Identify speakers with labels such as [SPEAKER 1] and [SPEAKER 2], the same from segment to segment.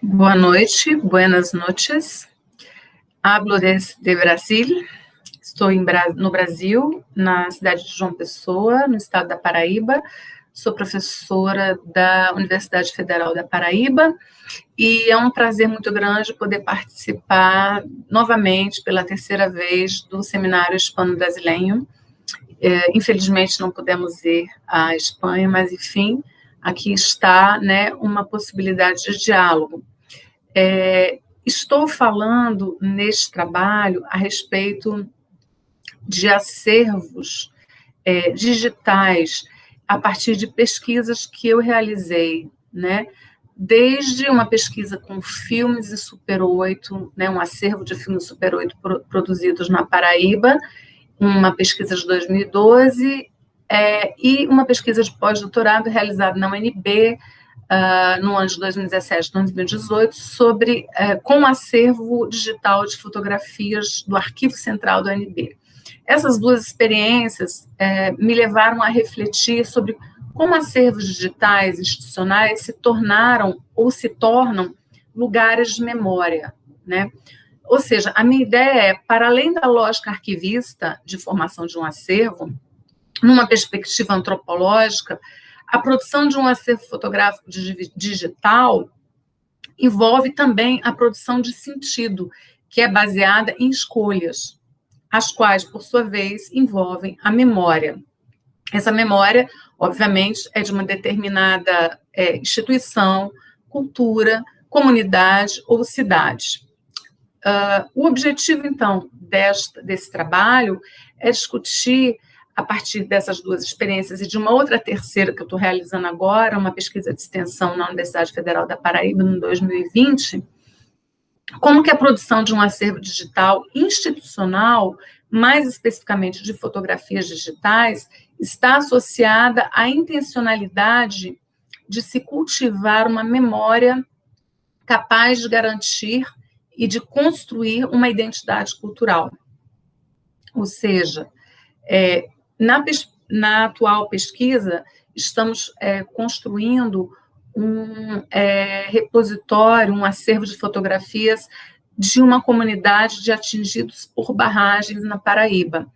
[SPEAKER 1] Boa noite, buenas noches. Hablo desde Brasil. Estou no Brasil, na cidade de João Pessoa, no estado da Paraíba. Sou professora da Universidade Federal da Paraíba e é um prazer muito grande poder participar novamente, pela terceira vez, do Seminário Hispano-Brasileiro. Infelizmente, não pudemos ir à Espanha, mas, enfim, aqui está, né, uma possibilidade de diálogo. Estou falando neste trabalho a respeito de acervos digitais a partir de pesquisas que eu realizei, né? Desde uma pesquisa com filmes e Super 8, né, um acervo de filmes Super 8 produzidos na Paraíba, uma pesquisa de 2012, e uma pesquisa de pós-doutorado realizada na UNB, no ano de 2017, 2018, com acervo digital de fotografias do Arquivo Central da UNB. Essas duas experiências me levaram a refletir sobre como acervos digitais institucionais se tornaram ou se tornam lugares de memória, né? Ou seja, a minha ideia é, para além da lógica arquivista de formação de um acervo, numa perspectiva antropológica, a produção de um acervo fotográfico digital envolve também a produção de sentido, que é baseada em escolhas, as quais, por sua vez, envolvem a memória. Essa memória, obviamente, é de uma determinada instituição, cultura, comunidade ou cidade. O objetivo, então, desse trabalho é discutir, a partir dessas duas experiências e de uma outra terceira que eu estou realizando agora, uma pesquisa de extensão na Universidade Federal da Paraíba, em 2020, como que a produção de um acervo digital institucional, mais especificamente de fotografias digitais, está associada à intencionalidade de se cultivar uma memória capaz de garantir e de construir uma identidade cultural. Ou seja, na atual pesquisa, estamos construindo um repositório, um acervo de fotografias de uma comunidade de atingidos por barragens na Paraíba.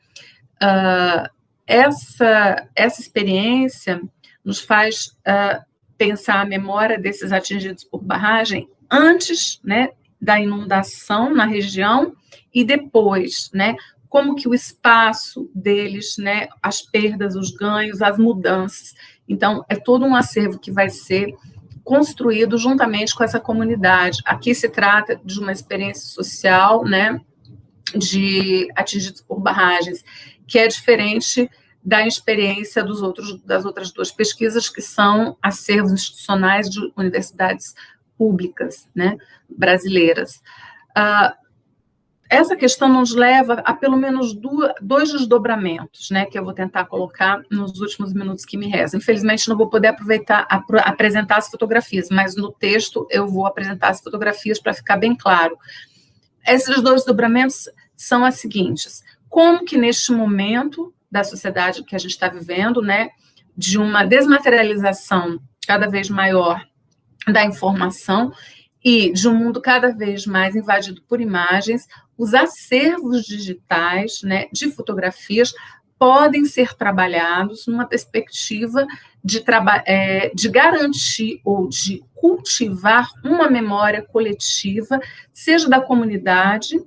[SPEAKER 1] Essa experiência nos faz pensar a memória desses atingidos por barragem antes, né, da inundação na região e depois, né, como que o espaço deles, né, as perdas, os ganhos, as mudanças. Então, é todo um acervo que vai ser construído juntamente com essa comunidade. Aqui se trata de uma experiência social, né, de atingidos por barragens, que é diferente da experiência das outras duas pesquisas, que são acervos institucionais de universidades públicas, né, brasileiras. Essa questão nos leva a pelo menos dois desdobramentos, né, que eu vou tentar colocar nos últimos minutos que me restam. Infelizmente, não vou poder apresentar as fotografias, mas no texto eu vou apresentar as fotografias para ficar bem claro. Esses dois desdobramentos são as seguintes: como que neste momento da sociedade que a gente está vivendo, né, de uma desmaterialização cada vez maior da informação e de um mundo cada vez mais invadido por imagens, os acervos digitais, né, de fotografias podem ser trabalhados numa perspectiva de garantir ou de cultivar uma memória coletiva, seja da comunidade,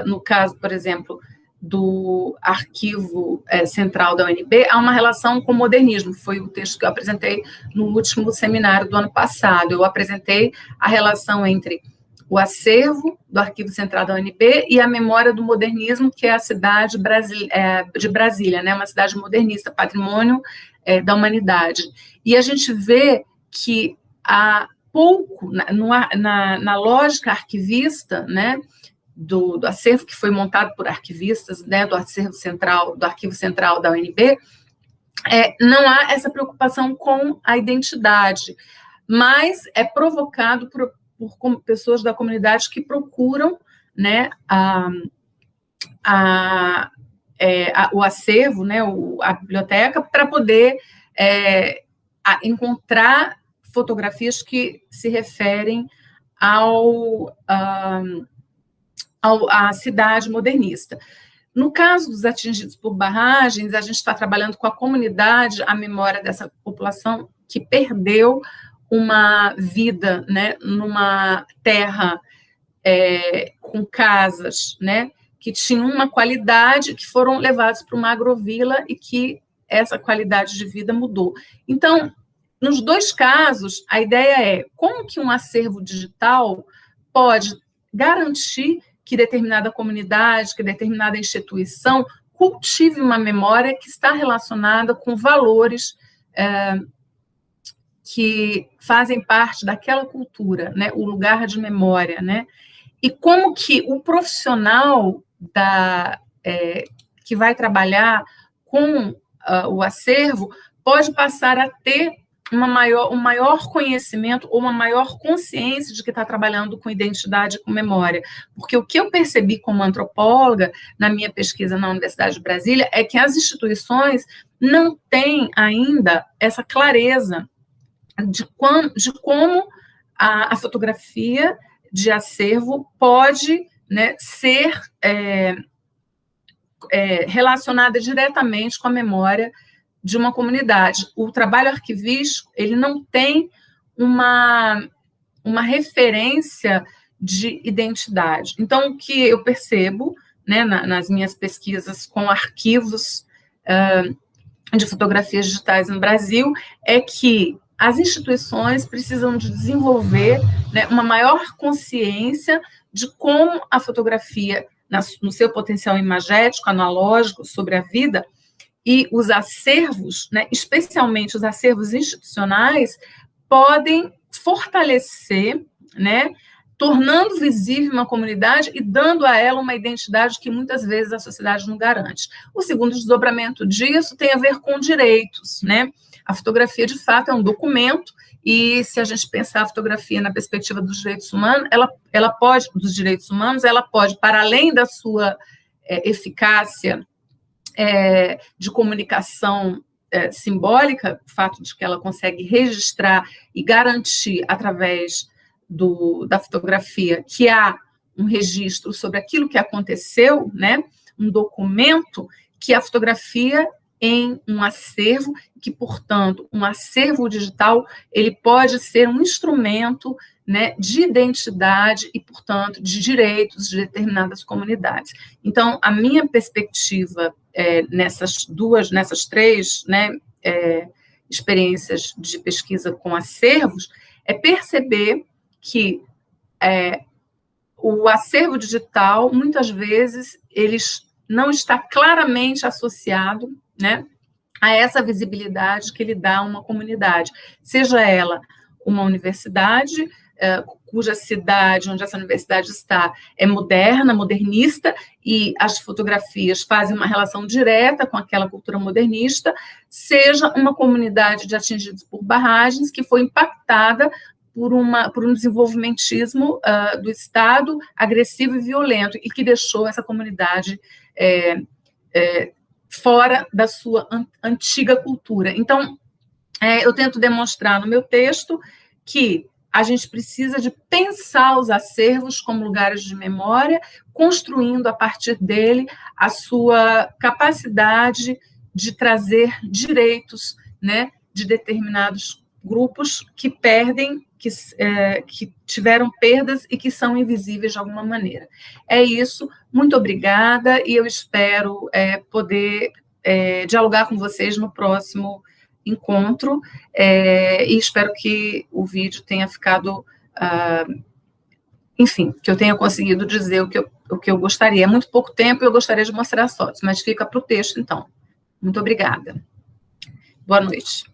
[SPEAKER 1] no caso, por exemplo, do Arquivo Central da UNB, há uma relação com o modernismo. Foi o texto que eu apresentei no último seminário do ano passado. Eu apresentei a relação entre o acervo do Arquivo Central da UNB e a memória do modernismo, que é a cidade de Brasília, né, uma cidade modernista, patrimônio da humanidade. E a gente vê que há pouco, na lógica arquivista, né, do acervo que foi montado por arquivistas, né, do Arquivo Central da UNB, não há essa preocupação com a identidade, mas é provocado por pessoas da comunidade que procuram, né, o acervo, né, a biblioteca, para poder encontrar fotografias que se referem à cidade modernista. No caso dos atingidos por barragens, a gente está trabalhando com a comunidade, a memória dessa população que perdeu uma vida, né, numa terra com casas, né, que tinham uma qualidade, que foram levados para uma agrovila e que essa qualidade de vida mudou. Então, nos dois casos, a ideia é como que um acervo digital pode garantir que determinada comunidade, que determinada instituição cultive uma memória que está relacionada com valores que fazem parte daquela cultura, né, o lugar de memória, né, e como que o profissional que vai trabalhar com o acervo pode passar a ter um maior conhecimento ou uma maior consciência de que está trabalhando com identidade e com memória. Porque o que eu percebi como antropóloga, na minha pesquisa na Universidade de Brasília, é que as instituições não têm ainda essa clareza de como a fotografia de acervo pode, né, ser relacionada diretamente com a memória de uma comunidade. O trabalho arquivístico, ele não tem uma referência de identidade. Então, o que eu percebo, né, nas minhas pesquisas com arquivos de fotografias digitais no Brasil, é que as instituições precisam de desenvolver, né, uma maior consciência de como a fotografia, no seu potencial imagético, analógico, sobre a vida, e os acervos, né, especialmente os acervos institucionais, podem fortalecer, né, tornando visível uma comunidade e dando a ela uma identidade que muitas vezes a sociedade não garante. O segundo desdobramento disso tem a ver com direitos, né? A fotografia, de fato, é um documento, e se a gente pensar a fotografia na perspectiva dos direitos humanos, ela pode, para além da sua eficácia de comunicação simbólica, o fato de que ela consegue registrar e garantir, através da fotografia, que há um registro sobre aquilo que aconteceu, né, um documento, que a fotografia em um acervo, que, portanto, um acervo digital, ele pode ser um instrumento, né, de identidade e, portanto, de direitos de determinadas comunidades. Então, a minha perspectiva nessas três, né, experiências de pesquisa com acervos é perceber que o acervo digital, muitas vezes, ele não está claramente associado, né, a essa visibilidade que ele dá a uma comunidade, seja ela uma universidade, cuja cidade onde essa universidade está é moderna, modernista, e as fotografias fazem uma relação direta com aquela cultura modernista, seja uma comunidade de atingidos por barragens que foi impactada por um desenvolvimentismo do Estado agressivo e violento, e que deixou essa comunidade fora da sua antiga cultura. Então, eu tento demonstrar no meu texto que a gente precisa de pensar os acervos como lugares de memória, construindo a partir dele a sua capacidade de trazer direitos, né, de determinados grupos que perdem, que tiveram perdas e que são invisíveis de alguma maneira. É isso, muito obrigada, e eu espero poder dialogar com vocês no próximo encontro, e espero que o vídeo tenha ficado, enfim, que eu tenha conseguido dizer o que eu gostaria. É muito pouco tempo e eu gostaria de mostrar as fotos, mas fica para o texto, então. Muito obrigada. Boa noite.